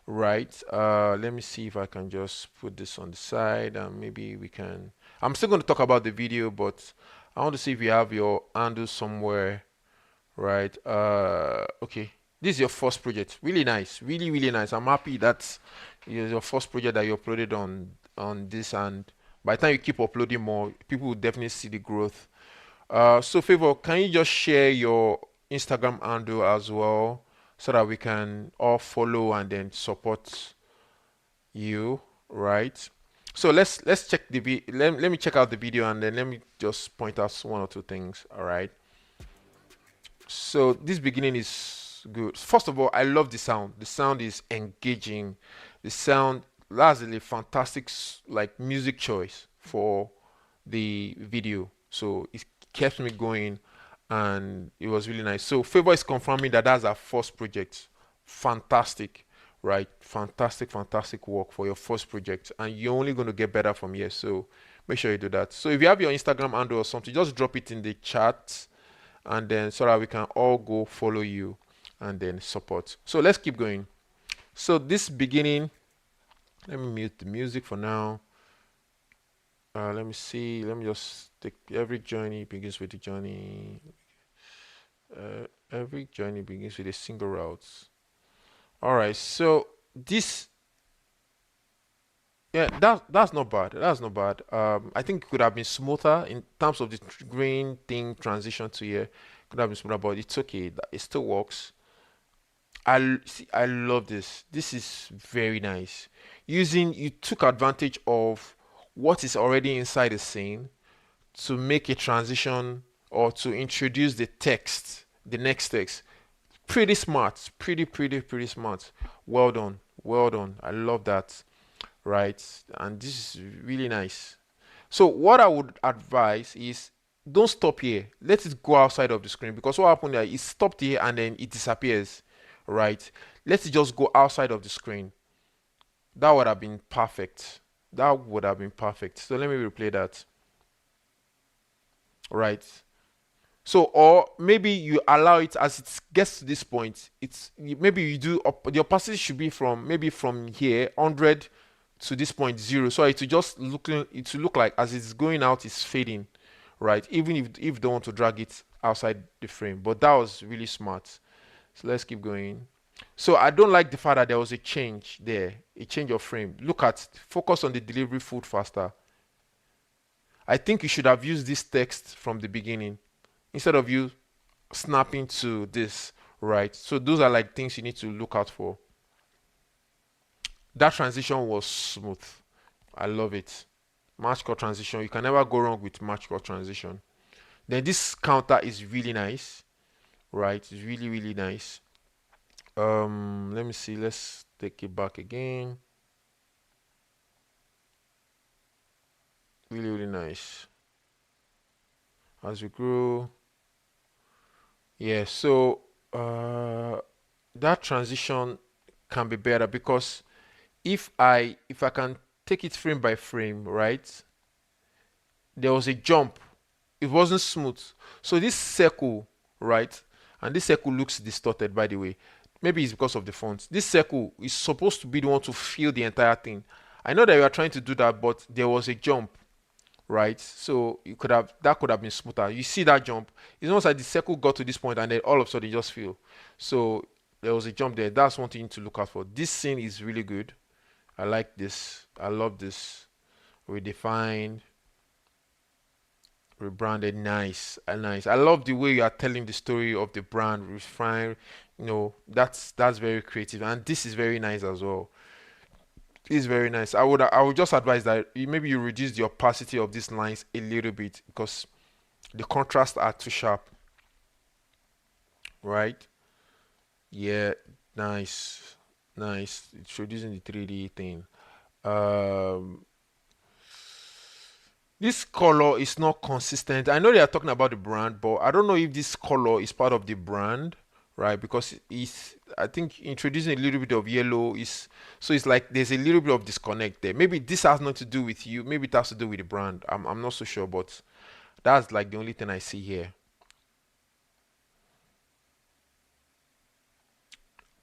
Right. Let me see if I can just put this on the side and maybe we can. I'm still going to talk about the video, but I want to see if you have your handle somewhere. Right. Okay. This is your first project. Really nice. Really, really nice. I'm happy that it's your first project that you uploaded on this, and by the time you keep uploading more, people will definitely see the growth. So Favor, can you just share your Instagram handle as well so that we can all follow and then support you, right? So let's check let me check out the video and then let me just point out one or two things. All right. So this beginning is good. First of all, I love the sound. The sound is engaging. The sound, that's a fantastic like music choice for the video. So it kept me going and it was really nice. So Favor is confirming that that's our first project. Fantastic, right? Fantastic, fantastic work for your first project, and you're only going to get better from here. So make sure you do that. So if you have your Instagram handle or something, just drop it in the chat and then so that we can all go follow you and then support. So let's keep going. So this beginning, let me mute the music for now. Let me see. Let me just take every journey begins with the journey. Every journey begins with a single route. All right. So this, yeah, that's not bad. That's not bad. I think it could have been smoother in terms of the green thing transition to here. Could have been smoother, but it's okay. It still works. See, I love this. This is very nice. You took advantage of what is already inside the scene to make a transition or to introduce the text, the next text. Pretty smart. Pretty smart. Well done. Well done. I love that. Right? And this is really nice. So what I would advise is don't stop here. Let it go outside of the screen because what happened there is stopped here and then it disappears. Right? Let it just go outside of the screen. That would have been perfect. That would have been perfect. So let me replay that. Right? So, or maybe you allow it as it gets to this point. Maybe you do the opacity should be from maybe from here 100 to this point 0. So it will just look like as it's going out, it's fading, right? Even if you don't want to drag it outside the frame. But that was really smart. So let's keep going. So I don't like the fact that there was a change there, a change of frame. Look at focus on the delivery foot faster. I think you should have used this text from the beginning instead of you snapping to this, right? So those are like things you need to look out for. That transition was smooth. I love it. Match core transition. You can never go wrong with match core transition. Then this counter is really nice, right? It's really nice. Let me see. Let's take it back again. Really nice. As we grow, yeah. So that transition can be better because if I can take it frame by frame, right? There was a jump. It wasn't smooth. So this circle, right? And this circle looks distorted, by the way. Maybe it's because of the font. This circle is supposed to be the one to fill the entire thing. I know that you are trying to do that, but there was a jump, right? So you could have that could have been smoother. You see that jump? It's almost like the circle got to this point and then all of a sudden it just fell. So there was a jump there. That's one thing you need to look out for. This scene is really good. I like this. I love this. Redefined, rebranded, nice, nice. I love the way you are telling the story of the brand. Refined, that's very creative, and this is very nice as well. It's very nice. I would just advise that maybe you reduce the opacity of these lines a little bit because the contrasts are too sharp, right? Yeah, nice, nice. Introducing the 3D thing. Um, This color is not consistent. I know they are talking about the brand, but I don't know if this color is part of the brand, right? Because I think introducing a little bit of yellow is, so it's like there's a little bit of disconnect there. Maybe this has nothing to do with you. Maybe it has to do with the brand. I'm not so sure, but that's like the only thing I see here.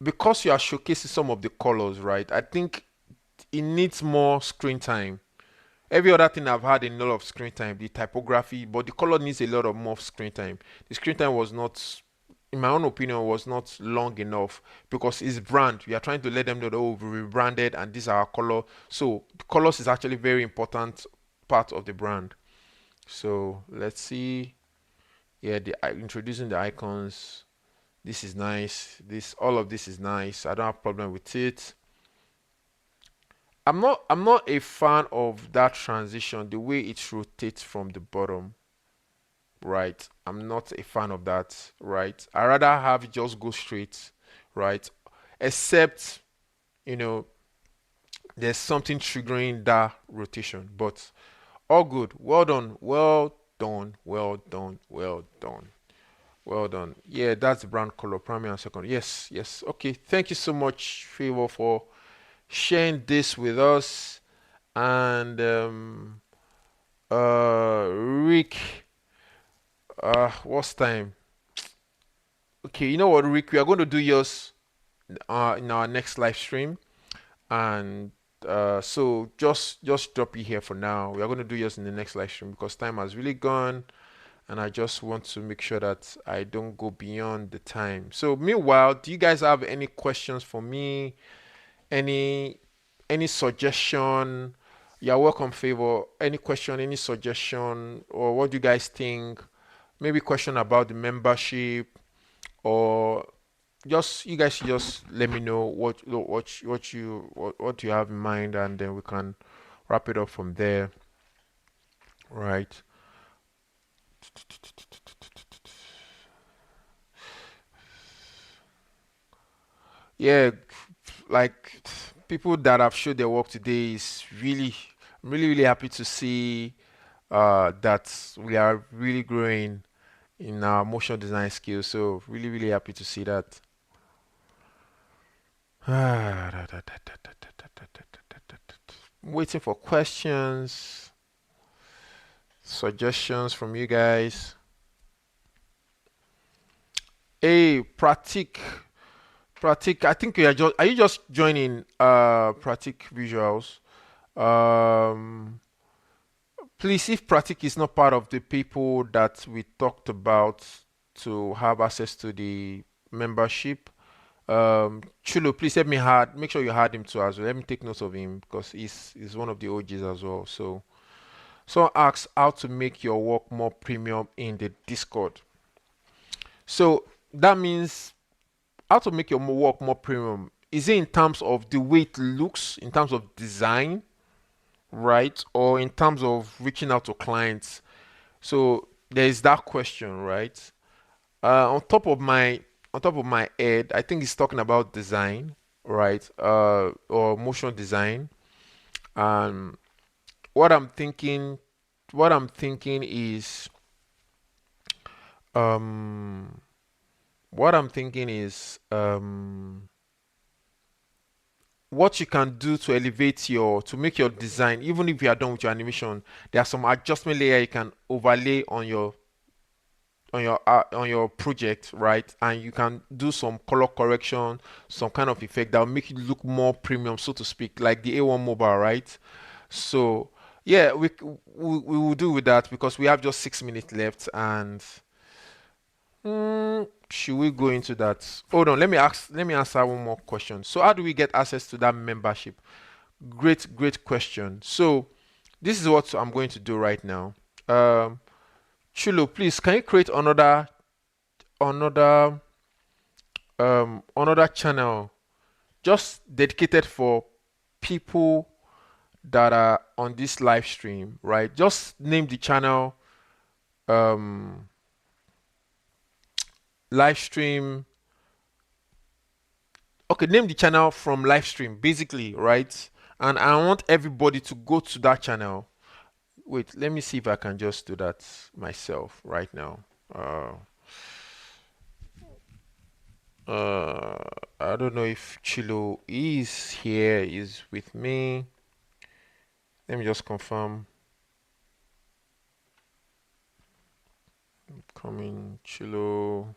Because you are showcasing some of the colors, right? I think it needs more screen time. Every other thing I've had a lot of screen time, the typography, but the color needs a lot of more screen time. The screen time was not, in my own opinion, was not long enough because it's brand. We are trying to let them know that oh, we rebranded and this is our color. So the colors is actually very important part of the brand. So let's see. Yeah, introducing the icons. This is nice. This all of this is nice. I don't have problem with it. I'm not a fan of that transition, the way it rotates from the bottom, right? I'm not a fan of that, right? I rather have it just go straight, right? Except, you know, there's something triggering that rotation. But all good. Well done. Well done. Well done. Well done. Well done. Yeah, that's the brown color, primary and second. Yes, yes. Okay. Thank you so much, Favor, for sharing this with us. And Rick, what's time? Okay, you know what, Rick? We are going to do yours in our next live stream, and so just drop it here for now. We are going to do yours in the next live stream because time has really gone, and I just want to make sure that I don't go beyond the time. So meanwhile, do you guys have any questions for me? Any any suggestion? You're welcome, Favor. Any question, any suggestion, or what do you guys think? Maybe question about the membership, or just you guys should just let me know what you have in mind, and then we can wrap it up from there. Right. Yeah, like people that have showed their work today is really, I'm really, really happy to see that we are really growing in our motion design skills. So really, really happy to see that. Waiting for questions, suggestions from you guys. Hey, Pratik, I think are you just joining Pratik Visuals? Um Please, if Pratik is not part of the people that we talked about to have access to the membership, Chulo, please help me add. Make sure you add him too as well. Let me take notes of him because he's one of the OGs as well. So, someone asks how to make your work more premium in the Discord. So that means how to make your work more premium. Is it in terms of the way it looks, in terms of design, right, or in terms of reaching out to clients? So there is that question, right? On top of my head, I think he's talking about design, right? Or motion design. Um, what I'm thinking, what I'm thinking is, um, what I'm thinking is, what you can do to elevate to make your design, even if you are done with your animation, there are some adjustment layer you can overlay on your project, right? And you can do some color correction, some kind of effect that will make it look more premium, so to speak, like the A1 mobile, right? So yeah, we will do with that because we have just 6 minutes left, and should we go into that? Hold on, let me answer one more question. So how do we get access to that membership? Great question. So this is what I'm going to do right now. Um, Chulo, please, can you create another another channel just dedicated for people that are on this live stream, right? Just name the channel um live stream. Okay, name the channel from live stream basically, right? And I want everybody to go to that channel. Wait, let me see if I can just do that myself right now. uh uh I don't know if Chilo is here, is with me. Let me just confirm. Coming, Chilo.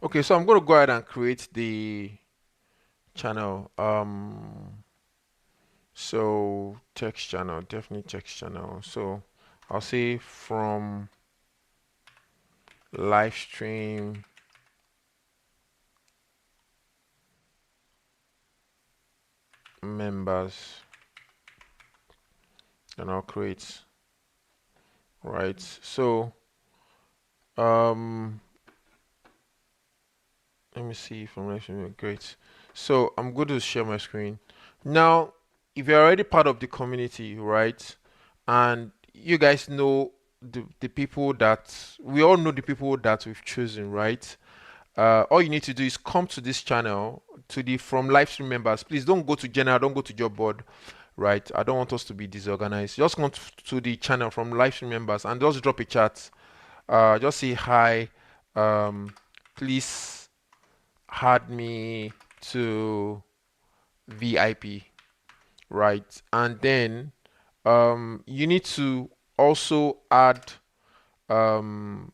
Okay, so I'm gonna go ahead and create the channel. So text channel, definitely text channel. So I'll say from live stream members, and I'll create, right? So um let me see from live stream. Great. So I'm going to share my screen now. If you're already part of the community, right, and you guys know the people that we all know, the people that we've chosen, right? All you need to do is come to this channel, to the from live stream members. Please don't go to general, don't go to job board, right? I don't want us to be disorganized. Just come to the channel from live stream members and just drop a chat. Just say hi. Please add me to VIP, right? And then you need to also add um,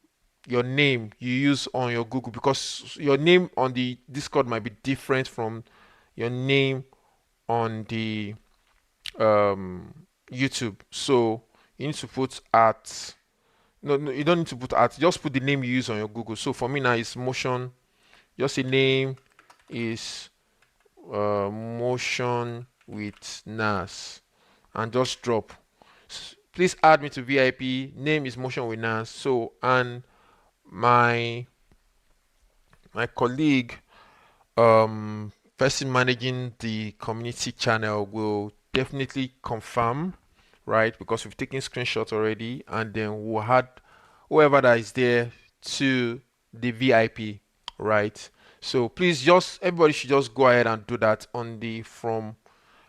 your name you use on your Google, because your name on the Discord might be different from your name on the YouTube. So you need to put at, no, no, you don't need to put at, just put the name you use on your Google. So for me now it's motion, just a name is motion with NAS, and just drop. Please add me to VIP. Name is motion with NAS. So, and my my colleague, person managing the community channel, will definitely confirm, right? Because we've taken screenshots already, and then we'll add whoever that is there to the VIP, right? So please, just everybody should just go ahead and do that on the from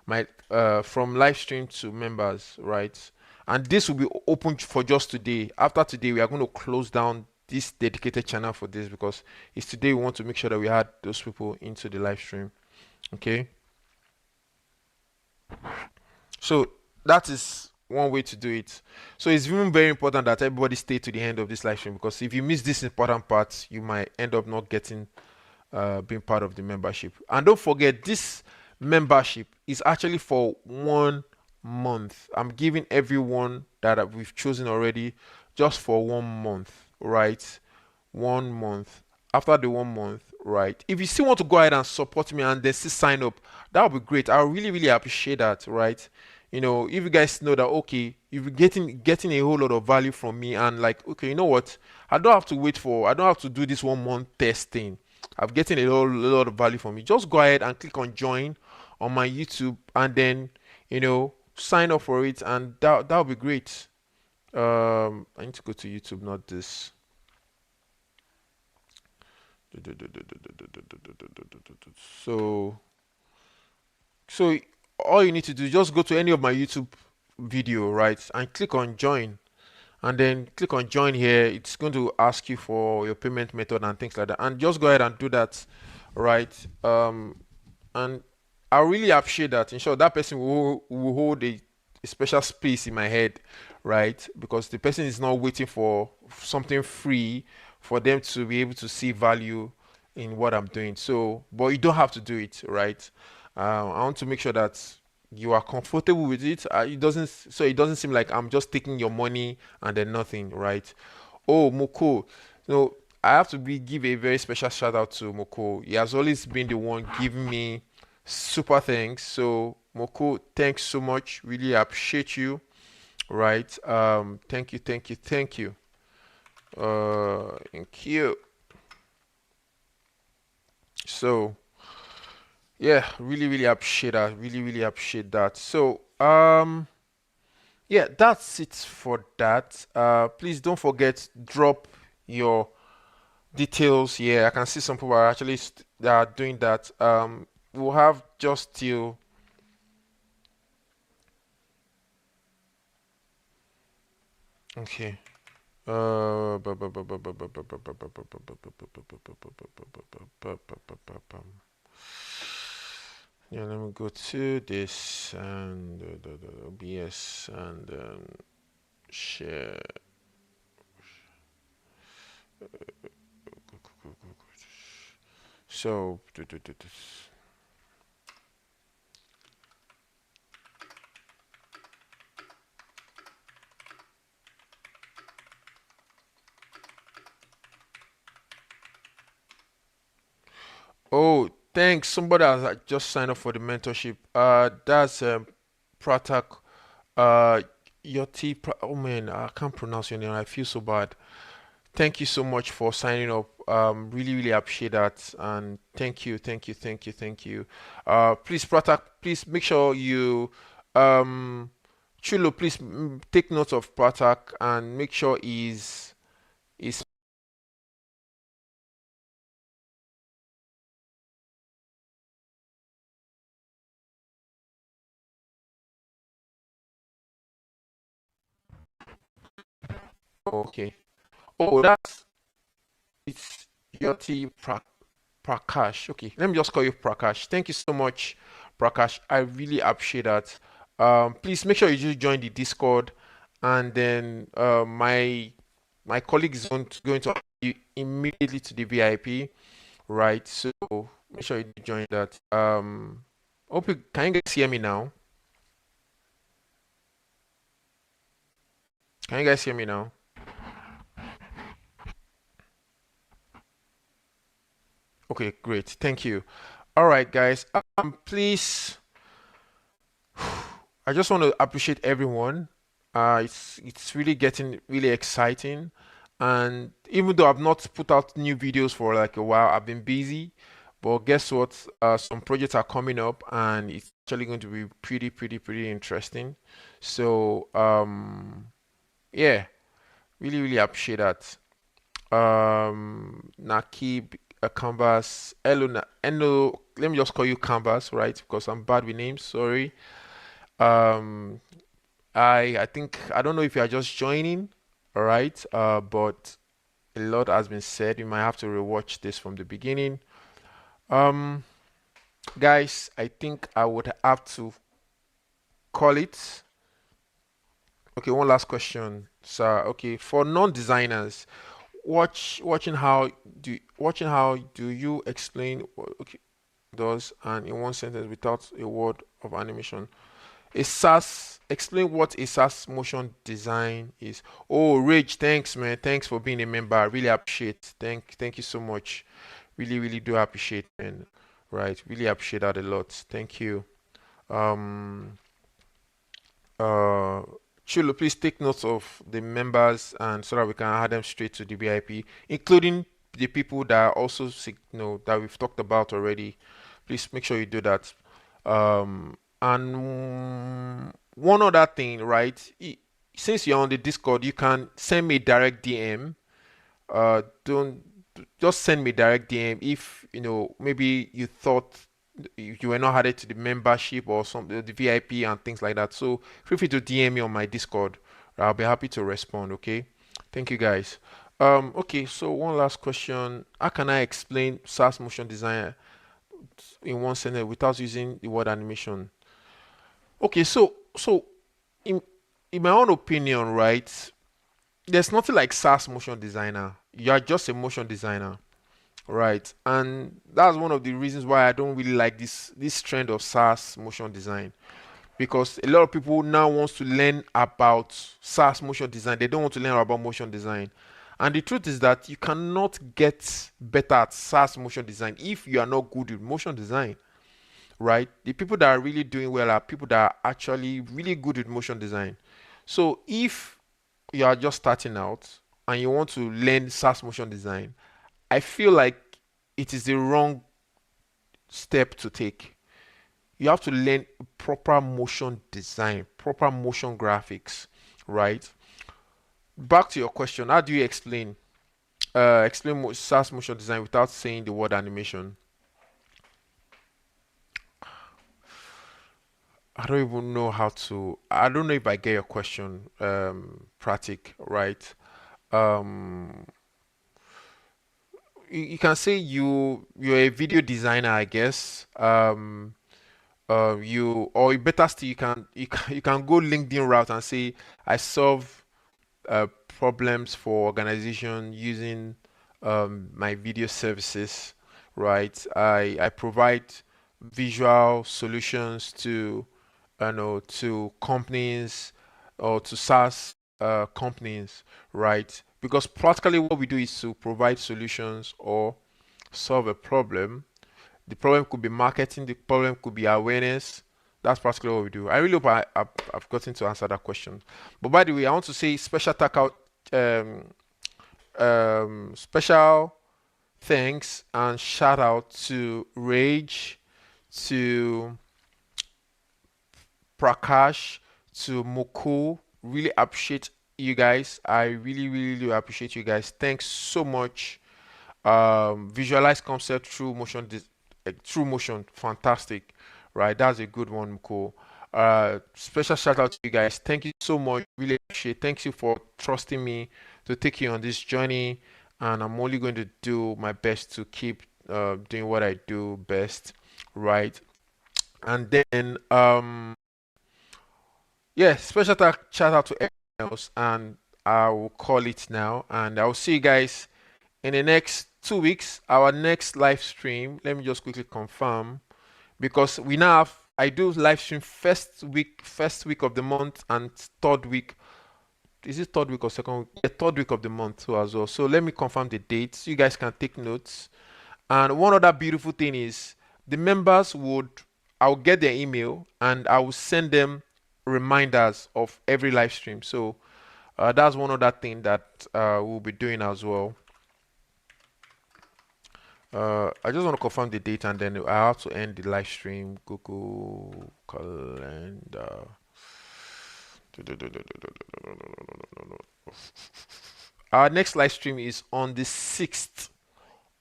live stream to members, right? And this will be open for just today. After today, we are going to close down this dedicated channel for this, because it's today we want to make sure that we add those people into the live stream. Okay, so that is one way to do it. So it's even very important that everybody stay to the end of this live stream, because if you miss this important part, you might end up not getting being part of the membership. And don't forget, this membership is actually for 1 month. I'm giving everyone that we've chosen already just for 1 month, right? 1 month. After the 1 month, right? If you still want to go ahead and support me and then still sign up, that would be great. I really, really appreciate that, right? If you guys know that, okay, if you're getting a whole lot of value from me, and like, okay, you know what, I don't have to do this 1 month testing. I'm getting a lot of value from you. Just go ahead and click on join on my YouTube, and then sign up for it, and that'll be great. I need to go to YouTube, not this. So so all you need to do is just go to any of my YouTube video, right, and click on join, and then click on join here. It's going to ask you for your payment method and things like that, and just go ahead and do that, right? And I really appreciate that. In short, that person will hold a special space in my head, right? Because the person is not waiting for something free for them to be able to see value in what I'm doing. So, but you don't have to do it, right? I want to make sure that you are comfortable with it. It doesn't seem like I'm just taking your money and then nothing, right? Oh, Moko, I have to give a very special shout out to Moko. He has always been the one giving me super thanks. So Moko, thanks so much. Really appreciate you. Right. Thank you, thank you, thank you. Thank you. So yeah, really, really appreciate that. Really, really appreciate that. So yeah, that's it for that. Please don't forget, drop your details here. I can see some people are actually that are doing that. We'll have just till okay. Yeah, let me go to this and the OBS and share. So, oh, thanks. Somebody has just signed up for the mentorship. That's Pratak. Uh, oh man, I can't pronounce your name. I feel so bad. Thank you so much for signing up. Really, really appreciate that. And thank you, thank you, thank you, thank you. Please, Pratak, please make sure you, um, Chulo, please take note of Pratak and make sure he's okay. Oh, it's Yoti Prakash. Okay, let me just call you Prakash. Thank you so much, Prakash. I really appreciate that. Please make sure you just join the Discord, and then my colleague is going to add you immediately to the VIP, right? So make sure you join that. Hope you can you guys hear me now? Can you guys hear me now? Okay, great. Thank you. All right, guys. Please. I just want to appreciate everyone. It's really getting really exciting, and even though I've not put out new videos for like a while, I've been busy. But guess what? Some projects are coming up, and it's actually going to be pretty interesting. So yeah, really really appreciate that. Nakib, Canvas, hello, hello. Let me just call you Canvas, right? Because I'm bad with names. Sorry. Um, I think I don't know if you are just joining, all right? But a lot has been said. You might have to rewatch this from the beginning. Um, guys, I think I would have to call it. Okay, one last question, sir. Okay, for non-designers, watching how do you explain what okay does and in one sentence without a word of animation? A Saas, explain what a Saas motion design is. Oh, Rage, thanks, man. Thanks for being a member. I really appreciate. Thank you so much. Really, really do appreciate, man. Right, really appreciate that a lot. Thank you. Um, uh, Chulo, please take notes of the members and so that we can add them straight to the VIP, including the people that are also that we've talked about already. Please make sure you do that. And one other thing, right? Since you're on the Discord, you can send me a direct DM. Don't just send me direct DM if maybe you thought you were not added to the membership or some the VIP and things like that. So feel free to DM me on my Discord. I'll be happy to respond. Okay. Thank you guys. Okay, so one last question. How can I explain SaaS motion design in one sentence without using the word animation? Okay, so in in my own opinion, right, there's nothing like SaaS motion designer. You are just a motion designer, right? And that's one of the reasons why I don't really like this trend of SaaS motion design because a lot of people now wants to learn about SaaS motion design. They don't want to learn about motion design. And the truth is that you cannot get better at SaaS motion design if you are not good with motion design, right? The people that are really doing well are people that are actually really good with motion design. So if you are just starting out and you want to learn SaaS motion design, I feel like it is the wrong step to take. You have to learn proper motion design, proper motion graphics, right? Back to your question, how do you explain SaaS motion design without saying the word animation? I don't even know how to. I don't know if I get your question, Pratik, right? Um, you can say you're a video designer, I guess. You or better still, you can go LinkedIn route and say I solve problems for organization using my video services, right? I provide visual solutions to to companies or to SaaS companies, right? Because practically what we do is to provide solutions or solve a problem. The problem could be marketing, the problem could be awareness. That's practically what we do. I really hope I've gotten to answer that question. But by the way, I want to say special um, special thanks and shout out to Rage, to Prakash, to Moko. Really appreciate you guys. I really do appreciate you guys. Thanks so much. Visualize concept through motion, through motion, fantastic, right? That's a good one, Moko. Special shout out to you guys. Thank you so much. Really appreciate. Thanks you for trusting me to take you on this journey, and I'm only going to do my best to keep doing what I do best, right? And then yeah, shout out to everyone else, and I will call it now, and I'll see you guys in the next 2 weeks. Our next live stream. Let me just quickly confirm because we now have. I do live stream first week of the month, and third week. Is it third week or second week? Yeah, third week of the month too as well. So let me confirm the dates. You guys can take notes. And one other beautiful thing is the members would, I'll get their email and I will send them reminders of every live stream. So that's one other thing that we'll be doing as well. I just want to confirm the date and then I have to end the live stream. Google Calendar. Our next live stream is on the 6th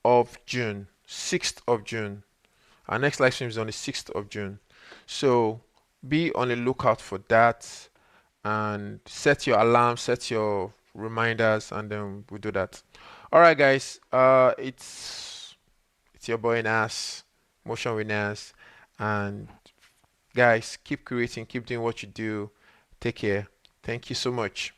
of June. 6th of June. Our next live stream is on the 6th of June. So be on the lookout for that and set your alarm, set your reminders, and then we'll do that. All right, guys. It's your boy Nas, Motion with Nas, and guys, keep creating, keep doing what you do. Take care. Thank you so much.